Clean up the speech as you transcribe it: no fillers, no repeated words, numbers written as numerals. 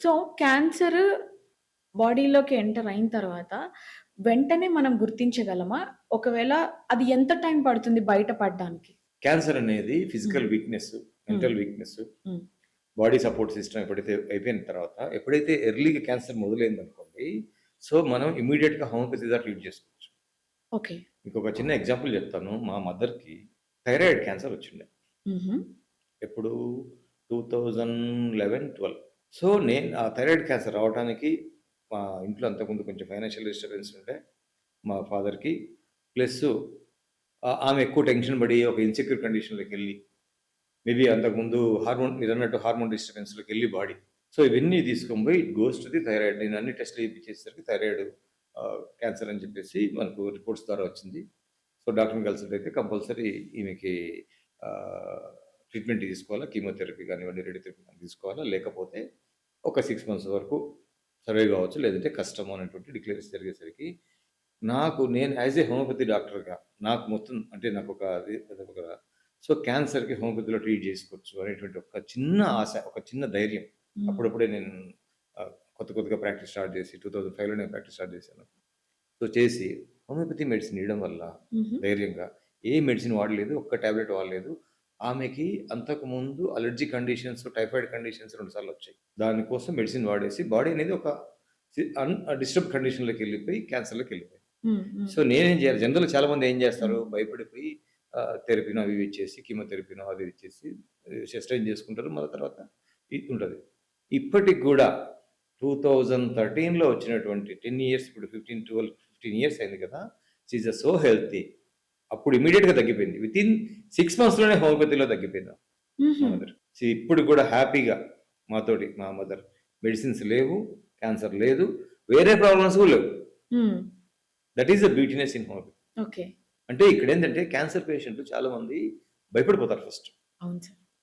So, cancer బాడీలోకి enter అయిన తర్వాత వెంటనే మనం గుర్తించగలమా? ఒకవేళ అది ఎంత టైం పడుతుంది బయట పడడానికి? క్యాన్సర్ అనేది హ్మ్. ఫిజికల్ వీక్‌నెస్, హ్మ్. మెంటల్ వీక్‌నెస్, హ్మ్. బాడీ సపోర్ట్ సిస్టమ్ ఎప్పుడైతే అయిపోయిన తర్వాత, ఎప్పుడైతే ఎర్లీగా క్యాన్సర్ మొదలైందనుకోండి, సో, మనం ఇమ్మీడియేట్‌గా హోమియోపతి ద్వారా ట్రీట్ చేసుకోవచ్చు. ఓకే. మీకొక చిన్న ఎగ్జాంపుల్ చెప్తాను. మా మదర్‌కి థైరాయిడ్ క్యాన్సర్ వచ్చిండే. హుహు. ఎప్పుడు 2011, 12. సో, నేను ఆ థైరాయిడ్ క్యాన్సర్ రావటానికి మా ఇంట్లో అంతకుముందు కొంచెం ఫైనాన్షియల్ డిస్టర్బెన్స్ ఉండే మా ఫాదర్‌కి. ప్లస్సు ఆమె ఎక్కువ టెన్షన్ పడి ఒక ఇన్‌సెక్యూర్ కండిషన్‌లోకెళ్ళి మేబీ అంతకుముందు మీరన్నట్టు హార్మోన్ డిస్టర్బెన్స్‌లోకెళ్ళి బాడీ. సో, ఇవన్నీ తీసుకొని పోయి it goes to the thyroid. నేను అన్ని టెస్ట్‌లు చేపించేసరికి థైరాయిడ్ క్యాన్సర్ అని చెప్పేసి మనకు రిపోర్ట్స్ ద్వారా వచ్చింది. సో, డాక్టర్‌ని కన్సల్ట్ అయితే కంపల్సరీ ఈమెకి ఆహ్, ట్రీట్మెంట్ తీసుకోవాలా. కీమోథెరపీ కానివ్వండి, రేడియోథెరపీ కానీ తీసుకోవాలా. లేకపోతే ఒక 6 మంత్స్ వరకు సర్వైవ్ కావచ్చు. లేదంటే కష్టం అనేటువంటి డిక్లేరేషన్ జరిగేసరికి నేను యాస్ ఏ హోమియోపతి డాక్టర్‌గా నాకు మొత్తం అంటే నాకొక ఒక సో, క్యాన్సర్‌కి హోమియోపతిలో ట్రీట్ చేసుకోవచ్చు అనేటువంటి ఒక చిన్న ఆశ, ఒక చిన్న ధైర్యం. హ్మ్. అప్పుడప్పుడే నేను కొత్తగా ప్రాక్టీస్ స్టార్ట్ చేసి 2005లో నేను ప్రాక్టీస్ స్టార్ట్ చేశాను. సో, చేసి హోమియోపతి మెడిసిన్ ఇయడం వల్ల హుహు. ధైర్యంగా ఏ మెడిసిన్ వాడలేదు. ఒక్క టాబ్లెట్ వాడలేదు. ఆమెకి అంతకుముందు అలర్జీ కండిషన్స్, టైఫాయిడ్ కండిషన్స్ 2 సార్లు వచ్చాయి. దానికోసం మెడిసిన్ వాడేసి బాడీ అనేది ఒక డిస్టర్బ్ కండిషన్‌లోకెళ్ళిపోయి క్యాన్సర్‌లోకెళ్ళిపోయింది. హ్మ్. హ్మ్. సో, నేనేం చేయాలి? జనరల్‌గా చాలామంది ఏం చేస్తారు? హ్మ్. భయపడిపోయి థెరపీనో అవి ఇవి ఇచ్చేసి, కీమోథెరపీనో అది ఇది ఇచ్చేసి సస్టైన్ చేసుకుంటారు. మళ్ళా తర్వాత ఉంటది. ఇప్పటికి గూడా 2013లో వచ్చినటువంటి 10 ఇయర్స్ ఇప్పుడు 15 ఇయర్స్ అయింది కదా! She is so healthy. అప్పుడు ఇమ్మీడియేట్‌గా తగ్గిపోయింది. వితిన్ 6 మంత్స్‌లోనే హోమియోపతిలో తగ్గిపోయింది మా హుహు. మదర్. ఇప్పుడు కూడా హ్యాపీగా మాతోటి మా మదర్. మెడిసిన్స్ లేవు, క్యాన్సర్ లేదు, వేరే ప్రాబ్లమ్స్ కూడా లేవు. హ్మ్. That is the beautiness in homeopathy. Okay. అంటే ఇక్కడేంటంటే క్యాన్సర్ పేషెంట్‌లు చాలామంది భయపడిపోతారు ఫస్ట్. అవును సార్.